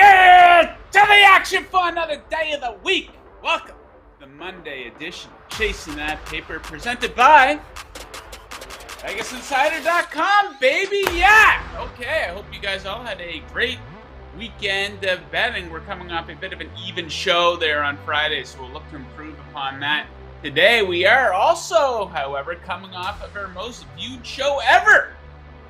to the action for another day of the week. Welcome to the Monday edition of Chasing That Paper, presented by VegasInsider.com, baby. Yeah. Okay, I hope you guys all had a great weekend of betting. We're coming off a bit of an even show there on Friday, so we'll look to improve upon that today. We are also, however, coming off of our most viewed show ever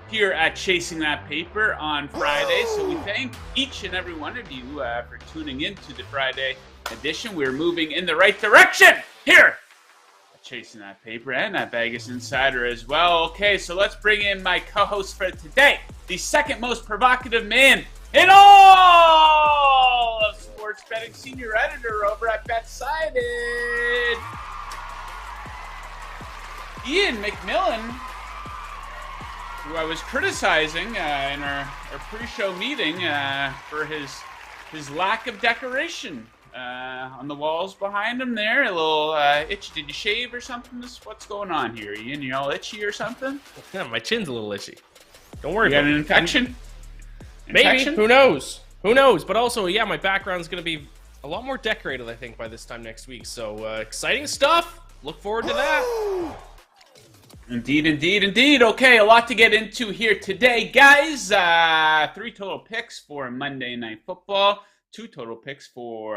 here at Chasing That Paper on Friday. So we thank each and every one of you for tuning in to the Friday edition. We're moving in the right direction here at Chasing That Paper and at Vegas Insider as well. Okay, so let's bring in my co-host for today, the second most provocative man in all of sports betting, senior editor over at VegasInsider, Ian McMillan, who I was criticizing in our pre-show meeting for his lack of decoration on the walls behind him there. A little itchy. Did you shave or something? What's going on here, Ian? You all itchy or something? Yeah, my chin's a little itchy. Don't worry about it. You got an infection? Maybe. Who knows? Who knows? But also, yeah, my background's going to be a lot more decorated, I think, by this time next week. So, exciting stuff. Look forward to that. Indeed, indeed, indeed. Okay, a lot to get into here today, guys. 3 total picks for Monday Night Football, 2 total picks for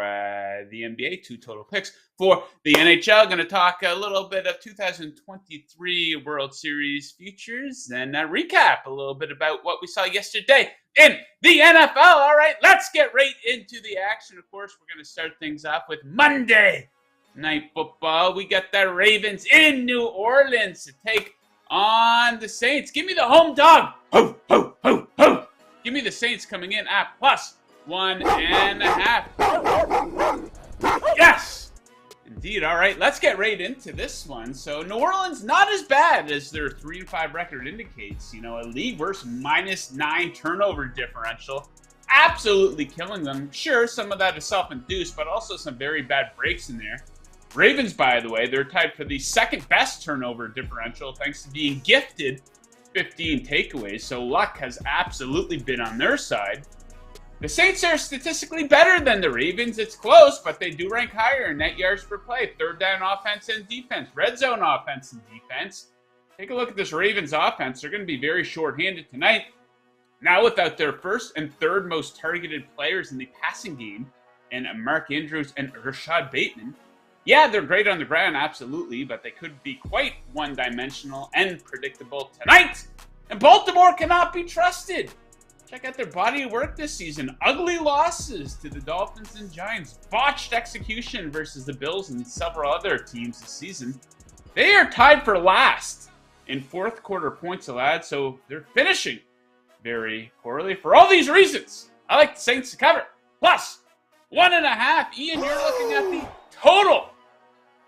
the NBA, 2 total picks for the NHL. Going to talk a little bit of 2023 World Series futures and recap a little bit about what we saw yesterday in the NFL. All right, let's get right into the action. Of course, we're going to start things off with Monday Night Football. We got the Ravens in New Orleans to take on the Saints. Give me the home dog. Ho, ho, ho, ho. Give me the Saints coming in at +1.5. Yes, indeed. All right, let's get right into this one. So New Orleans, not as bad as their 3-5 record indicates. You know, a league worst -9 turnover differential. Absolutely killing them. Sure, some of that is self-induced, but also some very bad breaks in there. Ravens, by the way, they're tied for the second best turnover differential thanks to being gifted 15 takeaways, so luck has absolutely been on their side. The Saints are statistically better than the Ravens. It's close, but they do rank higher in net yards per play, third down offense and defense, red zone offense and defense. Take a look at this Ravens offense. They're going to be very short-handed tonight. Now without their first and third most targeted players in the passing game, and Mark Andrews and Rashad Bateman. Yeah, they're great on the ground, absolutely, but they could be quite one-dimensional and predictable tonight. And Baltimore cannot be trusted. Check out their body of work this season. Ugly losses to the Dolphins and Giants. Botched execution versus the Bills and several other teams this season. They are tied for last in fourth quarter points allowed, so they're finishing very poorly. For all these reasons, I like the Saints to cover. +1.5. Ian, you're looking at the total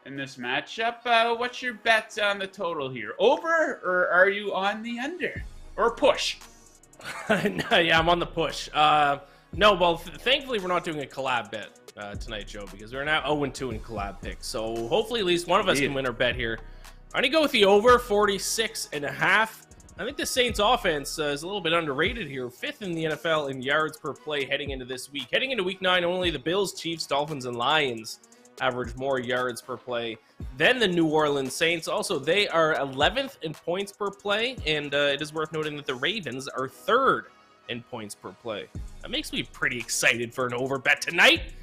in this matchup. What's your bet on the total here? Over, or are you on the under? Or push? Yeah, I'm on the push. No, well, thankfully we're not doing a collab bet tonight, Joe, because we're now 0-2 in collab picks. So hopefully at least one of us can win our bet here. I'm going to go with the over, 46.5. I think the Saints offense is a little bit underrated here. 5th in the NFL in yards per play heading into this week. Heading into week 9, only the Bills, Chiefs, Dolphins, and Lions average more yards per play than the New Orleans Saints. Also, they are 11th in points per play, and it is worth noting that the Ravens are 3rd in points per play. That makes me pretty excited for an over bet tonight.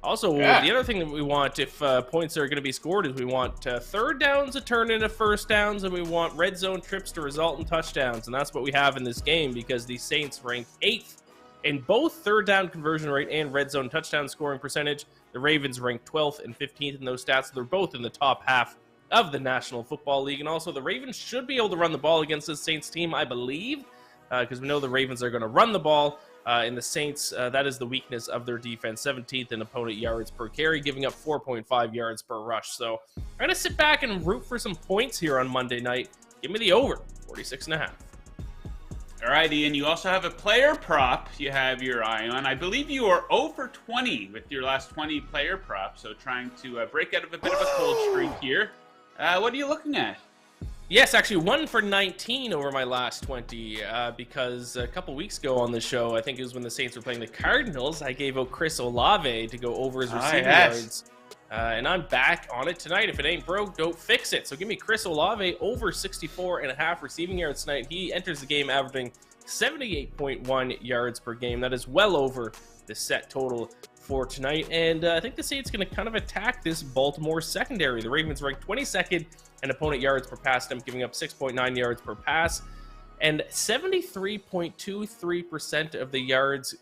Also, the other thing that we want, if points are going to be scored, is we want third downs to turn into first downs, and we want red zone trips to result in touchdowns. And that's what we have in this game because the Saints rank 8th in both third down conversion rate and red zone touchdown scoring percentage. The Ravens rank 12th and 15th in those stats. So they're both in the top half of the National Football League. And also, the Ravens should be able to run the ball against this Saints team, I believe, because we know the Ravens are going to run the ball. In the Saints, that is the weakness of their defense. 17th in opponent yards per carry, giving up 4.5 yards per rush. So I'm going to sit back and root for some points here on Monday night. Give me the over, 46.5. All right, Ian, you also have a player prop you have your eye on. I believe you are 0 for 20 with your last 20 player props, so trying to break out of a bit of a cold streak here. What are you looking at? Yes, actually 1 for 19 over my last 20 because a couple weeks ago on the show, I think it was when the Saints were playing the Cardinals, I gave out Chris Olave to go over his receiving yards. And I'm back on it tonight. If it ain't broke, don't fix it. So give me Chris Olave over 64.5 receiving yards tonight. He enters the game averaging 78.1 yards per game. That is well over the set total for tonight. And I think the Saints going to kind of attack this Baltimore secondary. The Ravens ranked 22nd in opponent yards per pass attempt, giving up 6.9 yards per pass. And 73.23% of the yards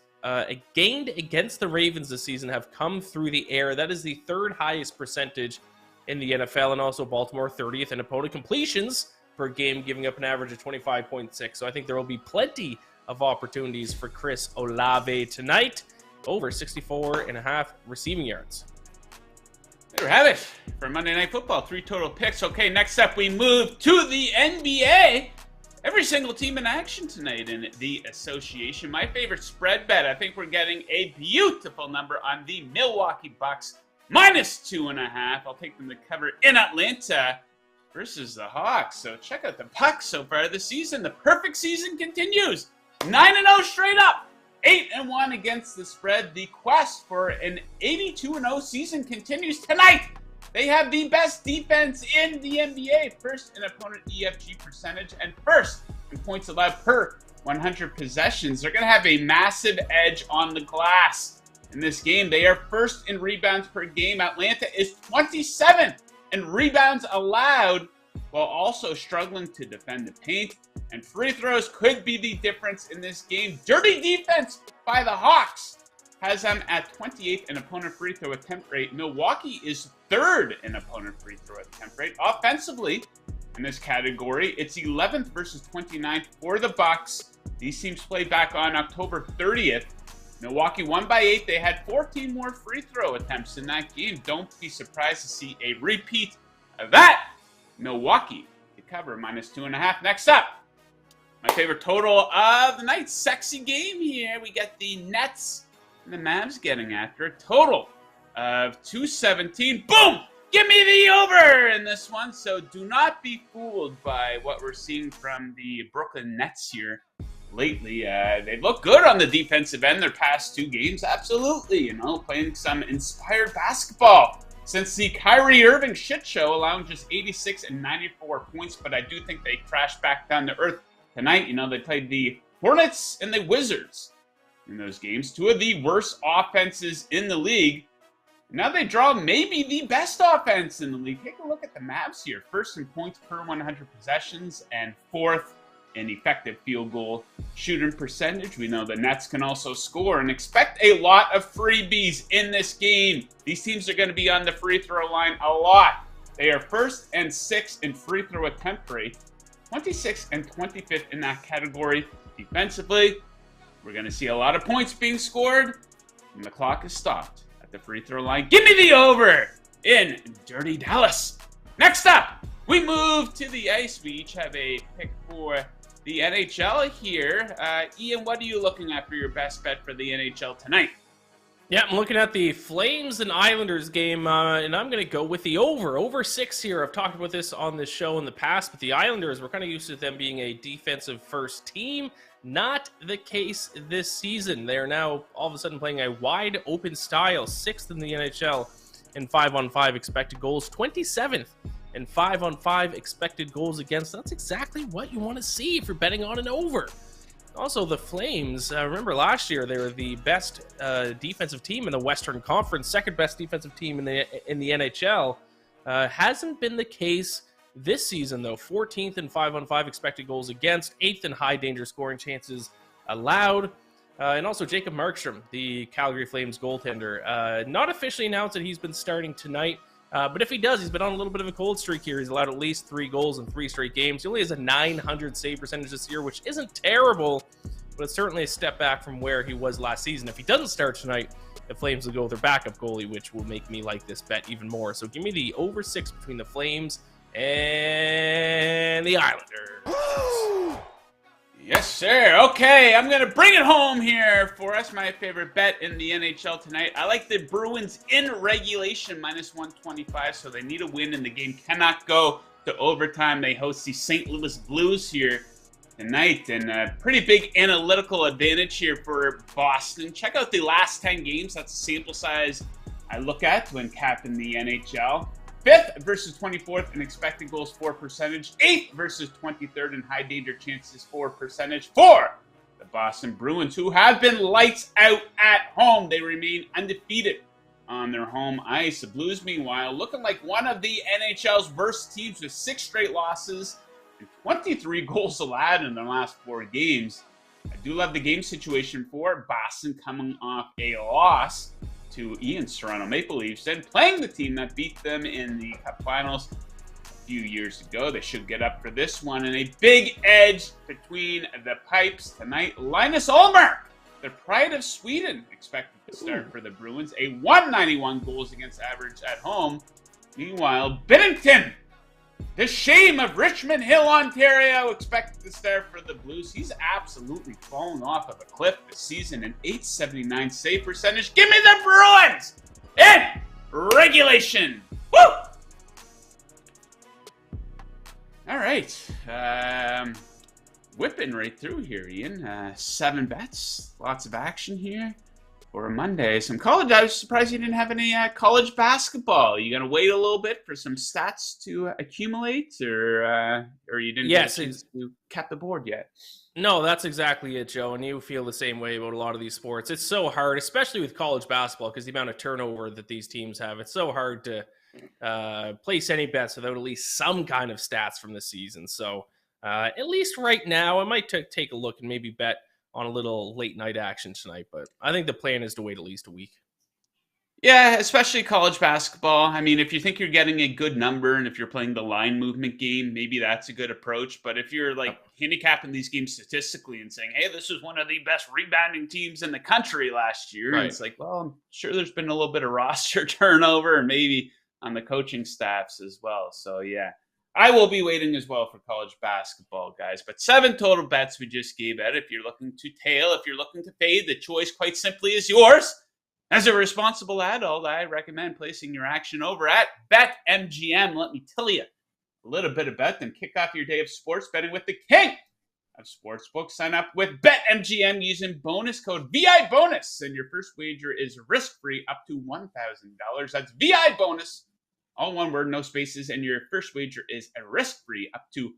gained against the Ravens this season have come through the air. That is the third highest percentage in the NFL, and also Baltimore 30th in opponent completions per game, giving up an average of 25.6. So I think there will be plenty of opportunities for Chris Olave tonight. Over 64.5 receiving yards. There we have it for Monday Night Football. 3 total picks. Okay, next up we move to the NBA. Every single team in action tonight in the association. My favorite spread bet. I think we're getting a beautiful number on the Milwaukee Bucks. -2.5. I'll take them to cover in Atlanta versus the Hawks. So check out the Bucks so far this season. The perfect season continues. 9-0 straight up. 8-1 against the spread. The quest for an 82-0 season continues tonight. They have the best defense in the NBA. First in opponent EFG percentage and first in points allowed per 100 possessions. They're going to have a massive edge on the glass in this game. They are first in rebounds per game. Atlanta is 27th in rebounds allowed, while also struggling to defend the paint. And free throws could be the difference in this game. Dirty defense by the Hawks has them at 28th in opponent free throw attempt rate. Milwaukee is 3rd in opponent free throw attempt rate. Offensively, in this category, it's 11th versus 29th for the Bucks. These teams played back on October 30th. Milwaukee won by 8. They had 14 more free throw attempts in that game. Don't be surprised to see a repeat of that. Milwaukee to cover -2.5. Next up, my favorite total of the night. Sexy game here. We got the Nets and the Mavs getting after a total of 217. Boom! Give me the over in this one. So do not be fooled by what we're seeing from the Brooklyn Nets here lately. They look good on the defensive end their past 2 games. Absolutely, playing some inspired basketball since the Kyrie Irving shit show, allowing just 86 and 94 points. But I do think they crashed back down to earth tonight. They played the Hornets and the Wizards in those games. 2 of the worst offenses in the league. Now they draw maybe the best offense in the league. Take a look at the Mavs here. First in points per 100 possessions and 4th in effective field goal shooting percentage. We know the Nets can also score, and expect a lot of freebies in this game. These teams are going to be on the free throw line a lot. They are 1st and 6th in free throw attempt rate, 26th and 25th in that category. Defensively, we're going to see a lot of points being scored, and the clock is stopped at the free throw line. Give me the over in Dirty Dallas. Next up, we move to the ice. We each have a pick for the NHL here. Ian, what are you looking at for your best bet for the NHL tonight? Yeah, I'm looking at the Flames and Islanders game, and I'm going to go with the over. Over 6 here. I've talked about this on this show in the past, but the Islanders, we're kind of used to them being a defensive first team. Not the case this season. They are now all of a sudden playing a wide open style, 6th in the NHL in 5-on-5 expected goals, 27th and 5-on-5 expected goals against. That's exactly what you want to see if you're betting on an over. Also, the Flames, remember last year they were the best defensive team in the Western Conference, 2nd best defensive team in the NHL. Hasn't been the case this season, though. 14th in 5-on-5 expected goals against, 8th in high danger scoring chances allowed. And also Jacob Markstrom, the Calgary Flames goaltender, not officially announced that he's been starting tonight. But if he does, he's been on a little bit of a cold streak here. He's allowed at least 3 goals in 3 straight games. He only has a .900 save percentage this year, which isn't terrible, but it's certainly a step back from where he was last season. If he doesn't start tonight, the Flames will go with their backup goalie, which will make me like this bet even more. So give me the over 6 between the Flames and the Islanders. Yes, sir. Okay, I'm going to bring it home here for us. My favorite bet in the NHL tonight. I like the Bruins in regulation, -125, so they need a win, and the game cannot go to overtime. They host the St. Louis Blues here tonight, and a pretty big analytical advantage here for Boston. Check out the last 10 games. That's the sample size I look at when capping the NHL. 5th versus 24th in expected goals for percentage. 8th versus 23rd in high danger chances for percentage for the Boston Bruins, who have been lights out at home. They remain undefeated on their home ice. The Blues, meanwhile, looking like one of the NHL's worst teams with 6 straight losses and 23 goals allowed in their last 4 games. I do love the game situation for Boston, coming off a loss to Ian's Toronto Maple Leafs and playing the team that beat them in the Cup Finals a few years ago. They should get up for this one. And a big edge between the pipes tonight. Linus Ullmark, the pride of Sweden, expected to start for the Bruins. A 191 goals against average at home. Meanwhile, Binnington, the shame of Richmond Hill, Ontario, expected to start for the Blues. He's absolutely fallen off of a cliff this season. An .879 save percentage. Give me the Bruins in regulation. Woo! All right. Whipping right through here, Ian. 7 bets. Lots of action here for a Monday. Some college. I was surprised you didn't have any college basketball. You gonna wait a little bit for some stats to accumulate, or you didn't get a chance to cap the board yet? No, that's exactly it, Joe. And you feel the same way about a lot of these sports. It's so hard, especially with college basketball, because the amount of turnover that these teams have. It's so hard to place any bets without at least some kind of stats from the season. So at least right now, I might take a look and maybe bet on a little late night action tonight, but I think the plan is to wait at least a week. Yeah, especially college basketball. I mean, if you think you're getting a good number and if you're playing the line movement game, maybe that's a good approach. But if you're like handicapping these games statistically and saying, hey, this is one of the best rebounding teams in the country last year, right, it's like, well, I'm sure there's been a little bit of roster turnover and maybe on the coaching staffs as well. So, yeah. I will be waiting as well for college basketball, guys. But 7 total bets we just gave out. If you're looking to tail, if you're looking to fade, the choice quite simply is yours. As a responsible adult, I recommend placing your action over at BetMGM. Let me tell you a little bit about them. Kick off your day of sports betting with the king of sportsbooks. Sign up with BetMGM using bonus code VIBONUS, and your first wager is risk-free up to $1,000. That's VIBONUS. All one word, no spaces, and your first wager is a risk-free up to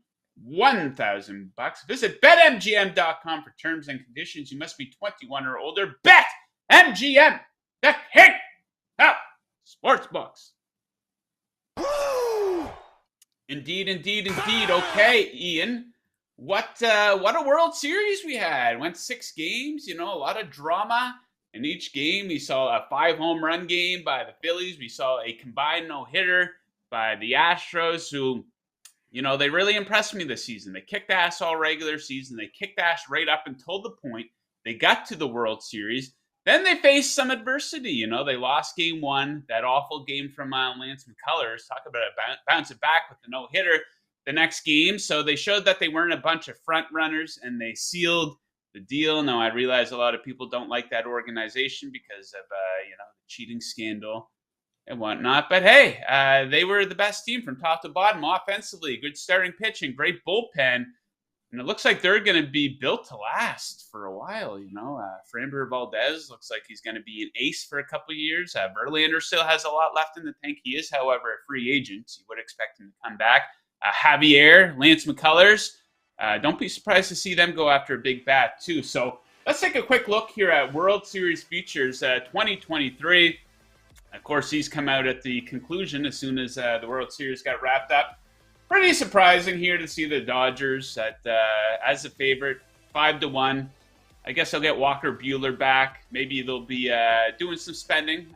$1,000. Visit BetMGM.com for terms and conditions. You must be 21 or older. BetMGM, the king of sportsbooks. Indeed. Okay, Ian. What a World Series we had. Went 6 games, a lot of drama. In each game, we saw a 5-home run game by the Phillies. We saw a combined no-hitter by the Astros, who, they really impressed me this season. They kicked ass all regular season. They kicked ass right up until the point they got to the World Series. Then they faced some adversity. They lost game 1, that awful game from Lance McCullers. Talk about bouncing back with the no-hitter the next game. So they showed that they weren't a bunch of front runners, and they sealed the deal. Now, I realize a lot of people don't like that organization because of, the cheating scandal and whatnot. But hey, they were the best team from top to bottom offensively. Good starting pitching, great bullpen. And it looks like they're going to be built to last for a while. Framber Valdez looks like he's going to be an ace for a couple of years. Verlander still has a lot left in the tank. He is, however, a free agent. You would expect him to come back. Javier, Lance McCullers. Don't be surprised to see them go after a big bat, too. So let's take a quick look here at World Series futures 2023. Of course, these come out at the conclusion as soon as the World Series got wrapped up. Pretty surprising here to see the Dodgers as a favorite, 5-1. I guess they'll get Walker Buehler back. Maybe they'll be doing some spending,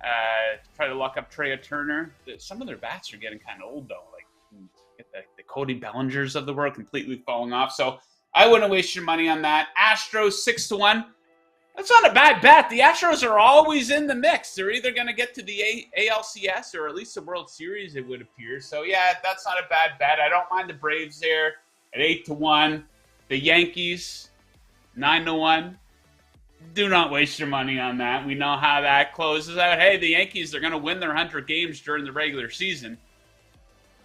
try to lock up Trey Turner. Some of their bats are getting kind of old, though. The Cody Bellingers of the world completely falling off. So I wouldn't waste your money on that. Astros 6-1. That's not a bad bet. The Astros are always in the mix. They're either going to get to the ALCS or at least the World Series, it would appear. So yeah, that's not a bad bet. I don't mind the Braves there at 8-1. The Yankees 9-1. Do not waste your money on that. We know how that closes out. Hey, the Yankees, they're going to win their 100 games during the regular season.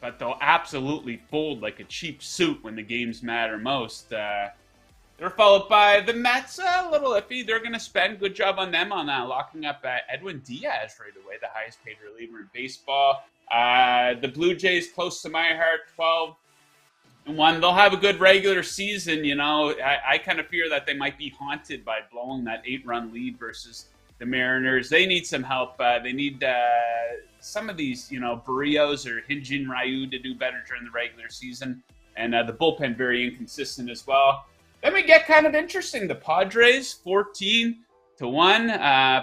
but they'll absolutely fold like a cheap suit when the games matter most. They're followed by the Mets, a little iffy. They're going to spend. Good job on them on locking up Edwin Diaz right away, the highest paid reliever in baseball. The Blue Jays, close to my heart, 12-1. They'll have a good regular season. You know, I kind of fear that they might be haunted by blowing that 8-run lead versus the Mariners. They need some help. They need some of these, you know, Barrios or Hyun-Jin Ryu to do better during the regular season. And the bullpen very inconsistent as well. Then we get kind of interesting. The Padres, 14-1.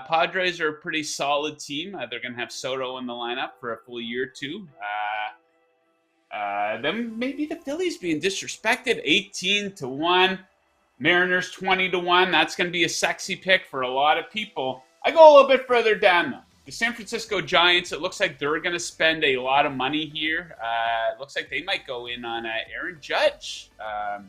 Padres are a pretty solid team. They're going to have Soto in the lineup for a full year, too. Then maybe the Phillies being disrespected, 18-1. Mariners, 20-1. That's going to be a sexy pick for a lot of people. I go a little bit further down, though. The San Francisco Giants, it looks like they're going to spend a lot of money here. It looks like they might go in on Aaron Judge.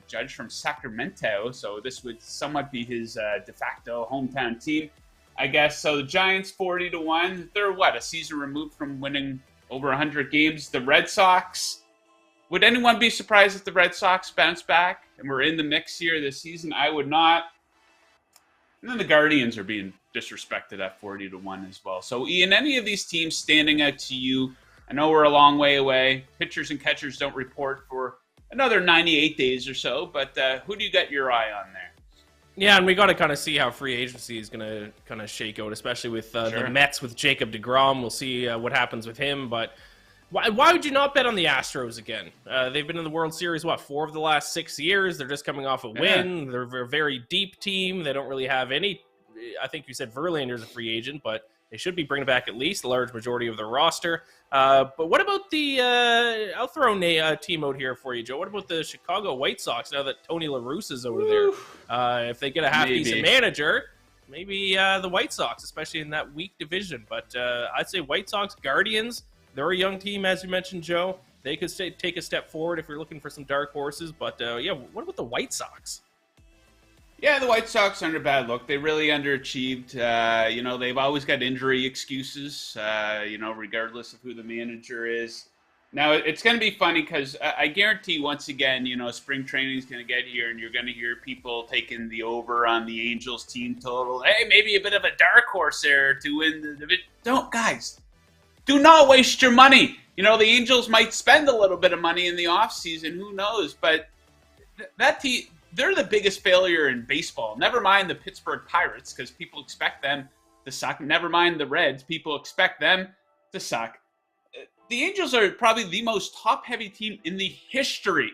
Judge from Sacramento. So this would somewhat be his de facto hometown team, I guess. So the Giants, 40-1. They're, a season removed from winning over 100 games. The Red Sox, would anyone be surprised if the Red Sox bounce back and we're in the mix here this season? I would not. And then the Guardians are being disrespected at 40-1 as well. So, Ian, any of these teams standing out to you? I know we're a long way away. Pitchers and catchers don't report for another 98 days or so, but who do you got your eye on there? Yeah, and we got to kind of see how free agency is going to kind of shake out, especially with the Mets with Jacob deGrom. We'll see what happens with him, but why would you not bet on the Astros again? They've been in the World Series, 4 of the last 6 years. They're just coming off a win. They're a very deep team. They don't really have any. I think you said Verlander's a free agent, but they should be bringing back at least a large majority of their roster. But what about the I'll throw a team out here for you, Joe. What about the Chicago White Sox now that Tony La Russa's over there? If they get a half-decent manager, maybe the White Sox, especially in that weak division. But I'd say White Sox, Guardians, they're a young team, as you mentioned, Joe. They could take a step forward if you're looking for some dark horses. But, what about the White Sox? Yeah, the White Sox aren't a bad look. They really underachieved. They've always got injury excuses, regardless of who the manager is. Now, it's going to be funny because I guarantee, once again, spring training is going to get here, and you're going to hear people taking the over on the Angels team total. Hey, maybe a bit of a dark horse there to win the division. Don't, guys. Do not waste your money. The Angels might spend a little bit of money in the offseason. Who knows? But that team, they're the biggest failure in baseball. Never mind the Pittsburgh Pirates, because people expect them to suck. Never mind the Reds. People expect them to suck. The Angels are probably the most top-heavy team in the history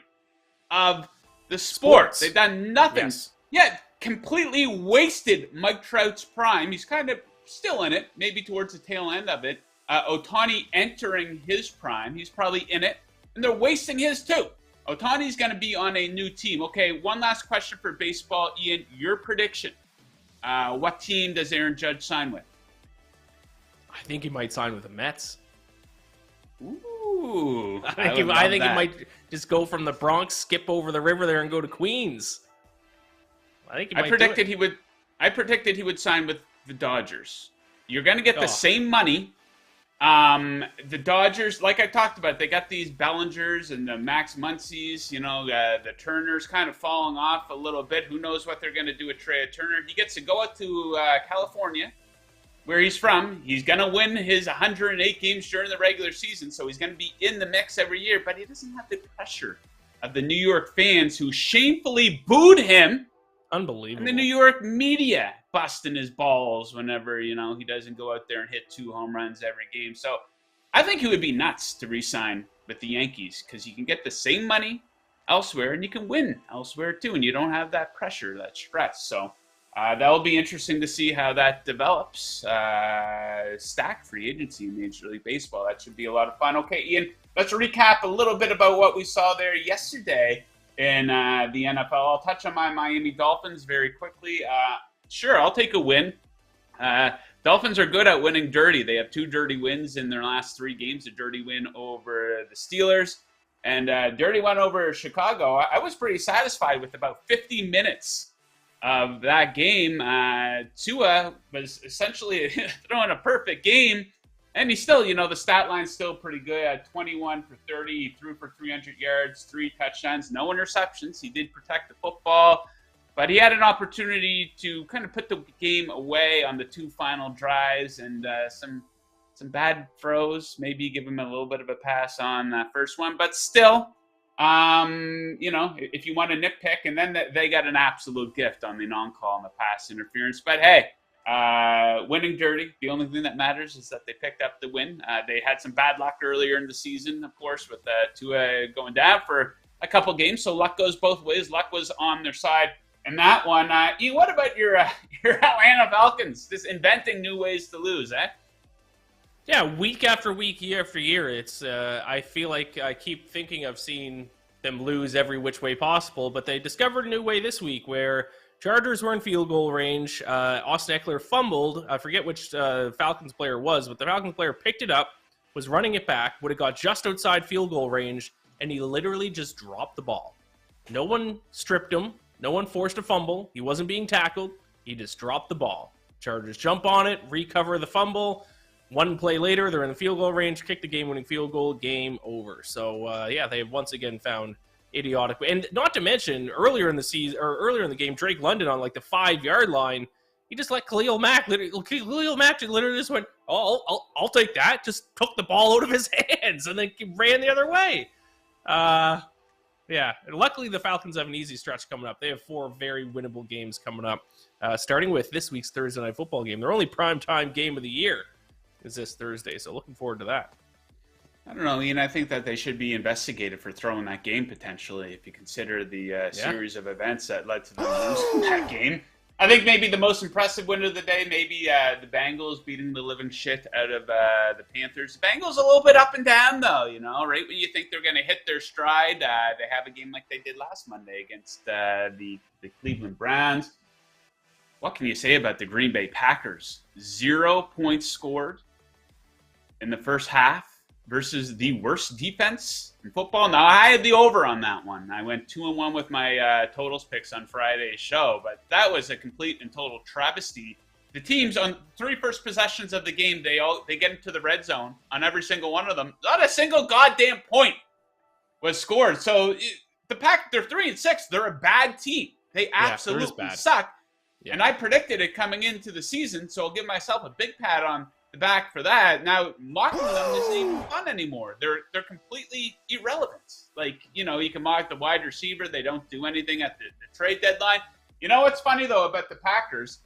of the sport. They've done nothing. Yes. Yeah, completely wasted Mike Trout's prime. He's kind of still in it, maybe towards the tail end of it. Ohtani entering his prime. He's probably in it. And they're wasting his too. Ohtani's going to be on a new team. Okay, one last question for baseball. Ian, your prediction. What team does Aaron Judge sign with? I think he might sign with the Mets. Ooh. I think he might just go from the Bronx, skip over the river there, and go to Queens. I predicted he would sign with the Dodgers. You're going to get the same money. The Dodgers, like I talked about, they got these Bellingers and the Max Muncies, the Turners kind of falling off a little bit. Who knows what they're going to do with Trey Turner? He gets to go out to California, where he's from. He's going to win his 108 games during the regular season, so he's going to be in the mix every year, but he doesn't have the pressure of the New York fans who shamefully booed him. Unbelievable. And the New York media busting his balls whenever, he doesn't go out there and hit 2 home runs every game. So I think he would be nuts to re-sign with the Yankees because you can get the same money elsewhere and you can win elsewhere too. And you don't have that pressure, that stress. So that will be interesting to see how that develops. Stack free agency in Major League Baseball. That should be a lot of fun. Okay, Ian, let's recap a little bit about what we saw there yesterday in the NFL. I'll touch on my Miami Dolphins very quickly. Sure, I'll take a win. Dolphins are good at winning dirty. They have 2 dirty wins in their last 3 games. A dirty win over the Steelers and a dirty one over Chicago. I was pretty satisfied with about 50 minutes of that game. Tua was essentially throwing a perfect game. And he's still, the stat line's still pretty good at 21 for 30. He threw for 300 yards, 3 touchdowns, no interceptions. He did protect the football, but he had an opportunity to kind of put the game away on the 2 final drives, and some bad throws. Maybe give him a little bit of a pass on that first one, but still, if you want to nitpick, and then they got an absolute gift on the non-call and the pass interference. But hey, winning dirty. The only thing that matters is that they picked up the win. They had some bad luck earlier in the season, of course, with Tua going down for a couple games. So luck goes both ways. Luck was on their side in that one. Ian, what about your Atlanta Falcons? Just inventing new ways to lose, eh? Yeah, week after week, year after year, it's. I feel like I keep thinking I've seen them lose every which way possible, but they discovered a new way this week where Chargers were in field goal range. Austin Eckler fumbled. I forget which Falcons player it was, but the Falcons player picked it up, was running it back, would have got just outside field goal range, and he literally just dropped the ball. No one stripped him. No one forced a fumble. He wasn't being tackled. He just dropped the ball. Chargers jump on it, recover the fumble. 1 play later, they're in the field goal range, kick the game-winning field goal, game over. So, they have once again found idiotic. And not to mention, earlier in the season, or earlier in the game, Drake London on like the 5-yard line, he just let Khalil Mack literally just went, oh, I'll take that. Just took the ball out of his hands and then ran the other way. Yeah, and luckily the Falcons have an easy stretch coming up. They have 4 very winnable games coming up, starting with this week's Thursday Night Football game. Their only primetime game of the year is this Thursday, so looking forward to that. I don't know, Ian. I think that they should be investigated for throwing that game potentially, if you consider the series of events that led to them losing that game. I think maybe the most impressive win of the day, maybe the Bengals beating the living shit out of the Panthers. The Bengals a little bit up and down, though, right when you think they're going to hit their stride, they have a game like they did last Monday against the Cleveland Browns. What can you say about the Green Bay Packers? 0 points scored in the first half versus the worst defense in football. Now, I had the over on that one. I went 2-1 with my totals picks on Friday's show, but that was a complete and total travesty. The teams on 3 first possessions of the game, they get into the red zone on every single one of them. Not a single goddamn point was scored. So the Pack, they're 3-6. They're a bad team. They absolutely suck. Yeah. And I predicted it coming into the season, so I'll give myself a big pat on the back for that. Now, mocking them isn't even fun anymore. They're completely irrelevant. Like, you can mock the wide receiver. They don't do anything at the trade deadline. You know what's funny, though, about the Packers?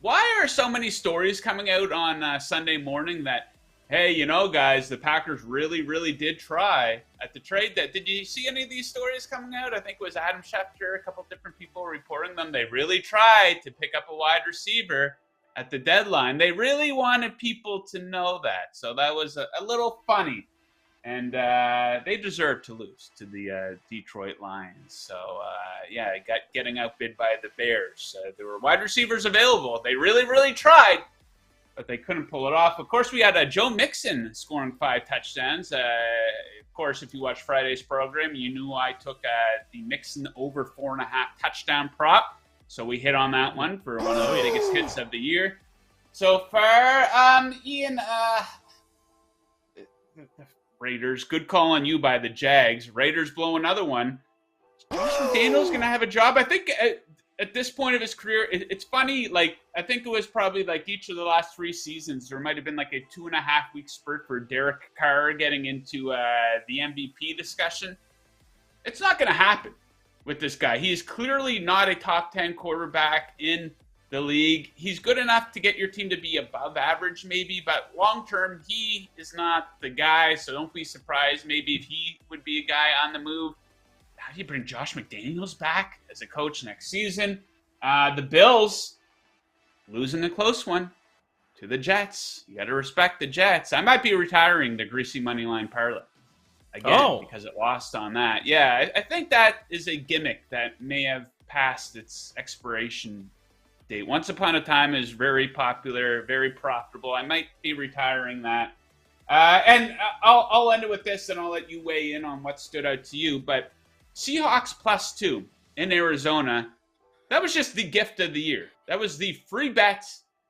Why are so many stories coming out on Sunday morning that, hey, guys, the Packers really, really did try at the trade deadline? Did you see any of these stories coming out? I think it was Adam Schefter, a couple different people reporting them. They really tried to pick up a wide receiver at the deadline. They really wanted people to know that. So that was a little funny. And they deserve to lose to the Detroit Lions. So, getting outbid by the Bears. There were wide receivers available. They really, really tried, but they couldn't pull it off. Of course, we had Joe Mixon scoring 5 touchdowns. Of course, if you watched Friday's program, you knew I took the Mixon over 4.5 touchdown prop. So we hit on that one for one of the biggest hits of the year so far. Ian, the Raiders, good call on you by the Jags. Raiders blow another one. Josh McDaniels going to have a job. I think at this point of his career, it's funny. Like, I think it was probably like each of the last 3 seasons, there might have been like a 2.5-week spurt for Derek Carr getting into the MVP discussion. It's not going to happen with this guy. He is clearly not a top 10 quarterback in the league. He's good enough to get your team to be above average maybe, but long-term, he is not the guy, so don't be surprised maybe if he would be a guy on the move. How do you bring Josh McDaniels back as a coach next season? The Bills losing a close one to the Jets. You got to respect the Jets. I might be retiring the greasy money line parlay again because it lost on that. Yeah, I think that is a gimmick that may have passed its expiration date. Once Upon a Time is very popular, very profitable. I might be retiring that. And I'll end it with this, and I'll let you weigh in on what stood out to you. But Seahawks +2 in Arizona, that was just the gift of the year. That was the free bet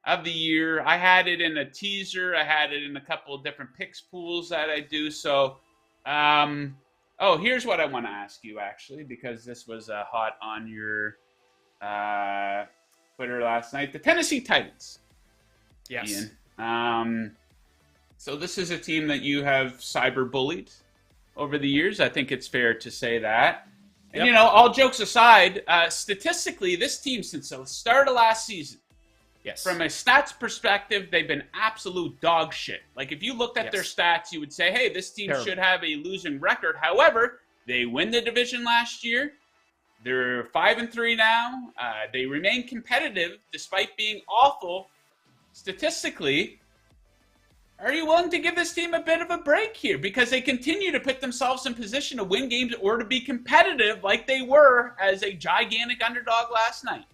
of the year. I had it in a teaser. I had it in a couple of different picks pools that I do. So, here's what I want to ask you, actually, because this was hot on your Twitter last night. The Tennessee Titans. Yes. Ian. So this is a team that you have cyber-bullied over the years. I think it's fair to say that. And, Yep. all jokes aside, statistically, this team, since the start of last season, Yes. from a stats perspective, they've been absolute dog shit. Like, if you looked at their stats, you would say, hey, this team should have a losing record. However, they win the division last year. They're 5-3 now. They remain competitive despite being awful statistically. Are you willing to give this team a bit of a break here? Because they continue to put themselves in position to win games or to be competitive like they were as a gigantic underdog last night.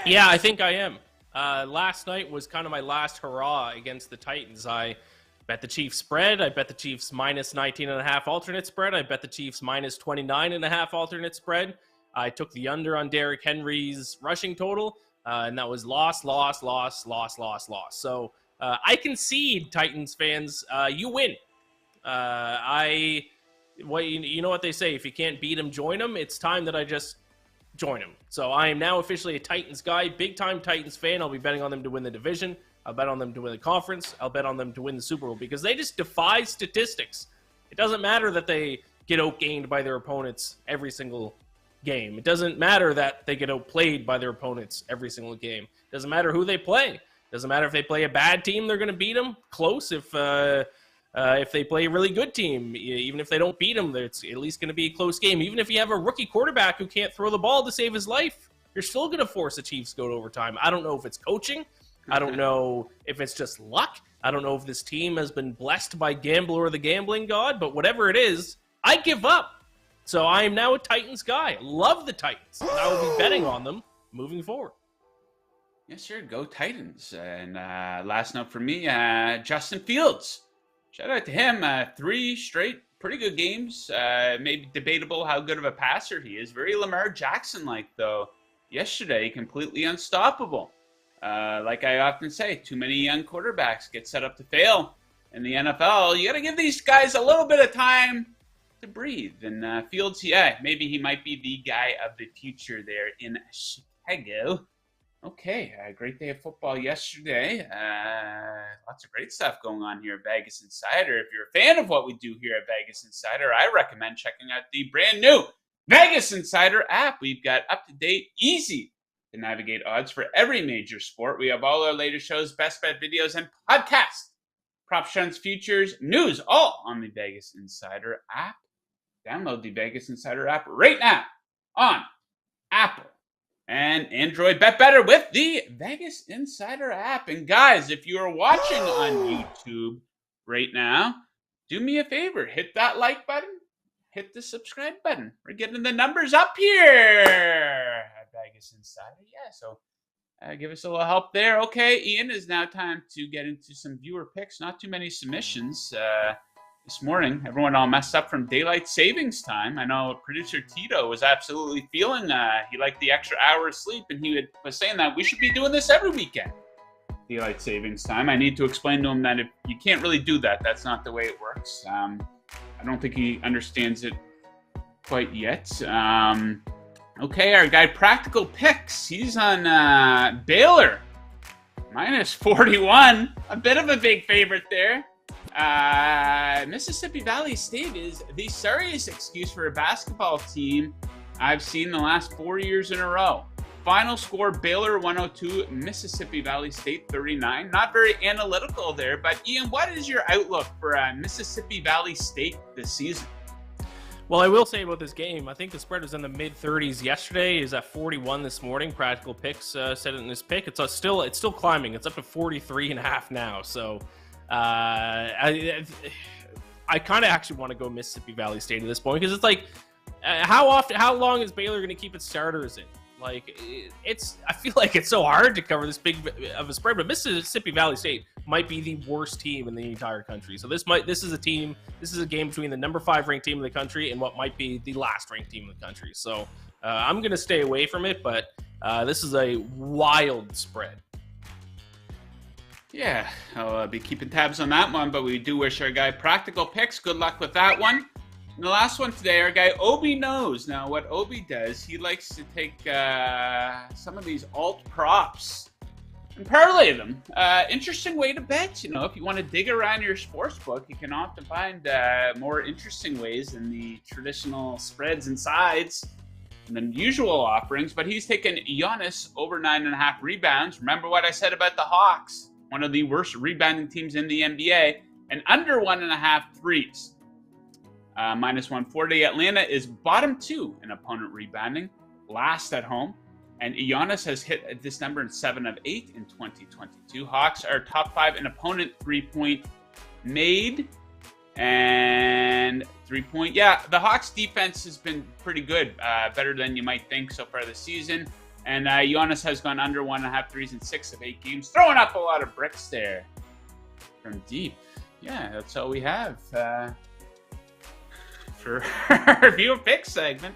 Yeah, I think I am. Last night was kind of my last hurrah against the Titans. I bet the Chiefs spread. I bet the Chiefs minus 19.5 alternate spread. I bet the Chiefs minus 29.5 alternate spread. I took the under on Derrick Henry's rushing total, and that was loss. So I concede, Titans fans, you win. You know what they say, if you can't beat them, join them. It's time that I just join them. So I am now officially a Titans guy, big-time Titans fan. I'll be betting on them to win the division. I'll bet on them to win the conference. I'll bet on them to win the Super Bowl because they just defy statistics. It doesn't matter that they get outgained by their opponents every single game. It doesn't matter that they get outplayed by their opponents every single game. It doesn't matter who they play. Doesn't matter if they play a bad team, they're going to beat them close. If they play a really good team, even if they don't beat them, it's at least going to be a close game. Even if you have a rookie quarterback who can't throw the ball to save his life, you're still going to force the Chiefs to go to overtime. I don't know if it's coaching. I don't know if it's just luck. I don't know if this team has been blessed by Gambler or the gambling god, but whatever it is, I give up. So I am now a Titans guy. Love the Titans. And I will be betting on them moving forward. Yes, sir. Go Titans. And last note for me, Justin Fields. Shout out to him. 3 straight pretty good games. Maybe debatable how good of a passer he is. Very Lamar Jackson-like, though. Yesterday, completely unstoppable. Like I often say, too many young quarterbacks get set up to fail in the NFL. You got to give these guys a little bit of time to breathe. And Fields, maybe he might be the guy of the future there in Chicago. Okay, great day of football yesterday. Lots of great stuff going on here at Vegas Insider. If you're a fan of what we do here at Vegas Insider, I recommend checking out the brand new Vegas Insider app. We've got up-to-date, easy to navigate odds for every major sport. We have all our latest shows, best bet videos, and podcasts. Prop trends, futures, news, all on the Vegas Insider app. Download the Vegas Insider app right now on Apple and Android. Bet better with the Vegas Insider app. And guys, if you are watching on YouTube right now, do me a favor. Hit that like button. Hit the subscribe button. We're getting the numbers up here at Vegas Insider. Yeah, so give us a little help there. Okay, Ian, it's now time to get into some viewer picks. Not too many submissions this morning. Everyone all messed up from daylight savings time. I know producer Tito was absolutely feeling he liked the extra hour of sleep, and he was saying that we should be doing this every weekend. Daylight savings time. I need to explain to him that if you can't really do that, that's not the way it works. I don't think he understands it quite yet. Okay, our guy Practical Picks. He's on Baylor. Minus 41. A bit of a big favorite there. Mississippi Valley State is the sorriest excuse for a basketball team I've seen the last 4 years in a row. Final score, Baylor 102, Mississippi Valley State 39. Not very analytical there, but Ian, what is your outlook for Mississippi Valley State this season? Well, I will say about this game, I think the spread was in the mid-30s yesterday. Is at 41 this morning. Practical Picks said it in his pick. It's still climbing. It's up to 43.5 now. So I kind of actually want to go Mississippi Valley State at this point because it's like, how long is Baylor going to keep its starters in? Like, I feel like it's so hard to cover this big of a spread, but Mississippi Valley State might be the worst team in the entire country. So this is a game between the number 5 ranked team in the country and what might be the last ranked team in the country. So I'm going to stay away from it, but this is a wild spread. Yeah, I'll be keeping tabs on that one, but we do wish our guy Practical Picks good luck with that one. And the last one today, our guy Obi knows. Now, what Obi does, he likes to take some of these alt props and parlay them. Interesting way to bet. If you want to dig around your sports book, you can often find more interesting ways than the traditional spreads and sides and the usual offerings. But he's taken Giannis over 9.5 rebounds. Remember what I said about the Hawks? One of the worst rebounding teams in the NBA, and under 1.5 threes. Minus 140. Atlanta is bottom 2 in opponent rebounding, last at home. And Giannis has hit this number in 7 of 8 in 2022. Hawks are top 5 in opponent 3-point made and 3-point. Yeah, the Hawks defense has been pretty good, better than you might think so far this season. And Giannis has gone under 1.5 threes in 6 of 8 games, throwing up a lot of bricks there from deep. Yeah, that's all we have for our review of pick segment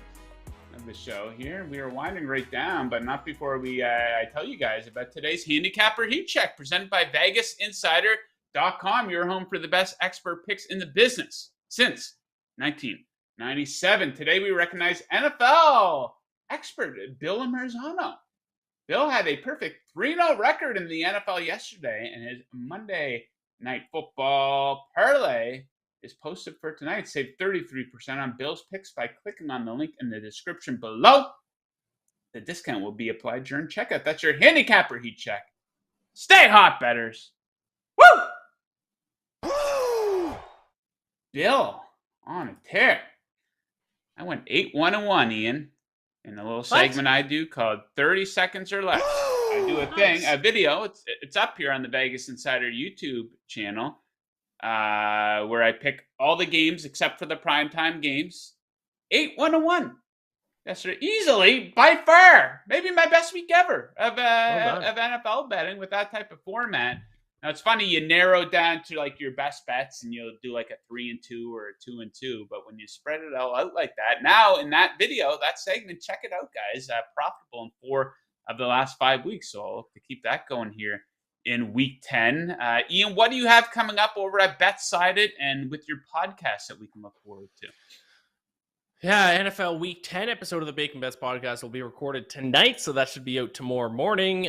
of the show here. We are winding right down, but not before I tell you guys about today's handicapper heat check presented by VegasInsider.com, your home for the best expert picks in the business since 1997. Today we recognize NFL expert Bill Marzano. Bill had a perfect 3-0 record in the NFL yesterday, and his Monday Night Football parlay is posted for tonight. Save 33% on Bill's picks by clicking on the link in the description below. The discount will be applied during checkout. That's your handicapper heat check. Stay hot, bettors. Woo! Bill on a tear. I went 8-1-1, Ian. In a little segment I do called 30 Seconds or Less. I do a video. It's up here on the Vegas Insider YouTube channel, where I pick all the games except for the primetime games. 8-1-1. Yesterday, easily, by far, maybe my best week ever of NFL betting with that type of format. Now it's funny, you narrow down to like your best bets and you'll do like a 3-2 or a 2-2, but when you spread it all out like that, now in that video, that segment, check it out, guys. Profitable in 4 of the last 5 weeks, so I'll look to keep that going here in week 10. Ian, what do you have coming up over at BetSided and with your podcast that we can look forward to? Yeah, NFL Week 10 episode of the Bacon Bets podcast will be recorded tonight, so that should be out tomorrow morning.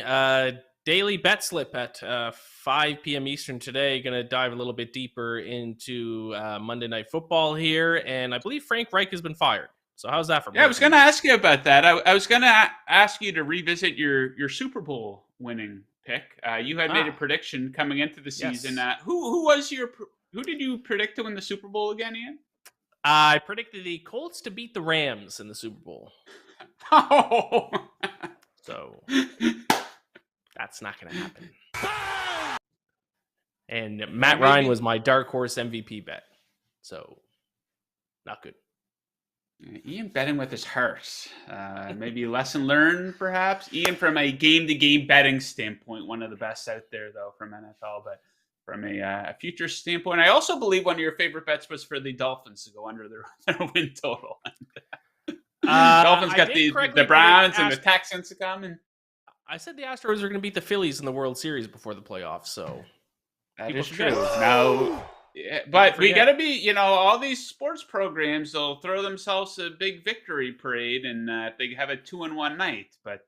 Daily bet slip at 5 p.m. Eastern today. Going to dive a little bit deeper into Monday Night Football here, and I believe Frank Reich has been fired. So how's that for? Yeah, I was going to ask you about that. I was going to ask you to revisit your Super Bowl winning pick. You had made a prediction coming into the season. Yes. Who did you predict to win the Super Bowl again, Ian? I predicted the Colts to beat the Rams in the Super Bowl. Oh, so that's not going to happen. And Matt Ryan was my dark horse MVP bet. So, not good. Ian betting with his heart. Maybe lesson learned, perhaps. Ian, from a game-to-game betting standpoint, one of the best out there, though, from NFL. But from a future standpoint, I also believe one of your favorite bets was for the Dolphins to go under their win total. Dolphins got the Browns and the Texans to come in. I said the Astros are going to beat the Phillies in the World Series before the playoffs, so that is true. Now, but we got to be, all these sports programs, they'll throw themselves a big victory parade, and they have a 2-1 night. But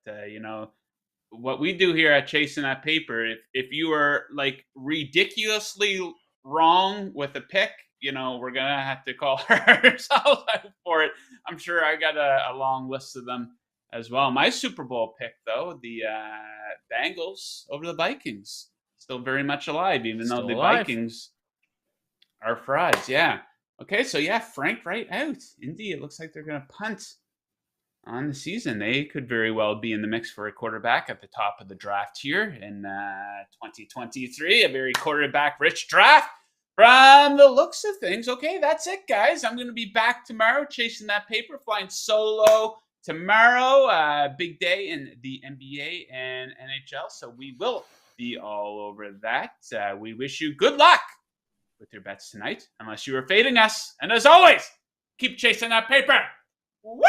what we do here at Chasing That Paper, if you are like ridiculously wrong with a pick, we're gonna have to call ourselves out for it. I'm sure I got a long list of them as well. My Super Bowl pick, though, the Bengals over the Vikings, still very much alive, even though the Vikings are frauds. Yeah. Okay, so Frank Wright out. Indeed, it looks like they're going to punt on the season. They could very well be in the mix for a quarterback at the top of the draft here in 2023. A very quarterback-rich draft from the looks of things. Okay, that's it, guys. I'm going to be back tomorrow chasing that paper, flying solo tomorrow, big day in the NBA and NHL, so we will be all over that. We wish you good luck with your bets tonight, unless you are fading us. And as always, keep chasing that paper. Woo!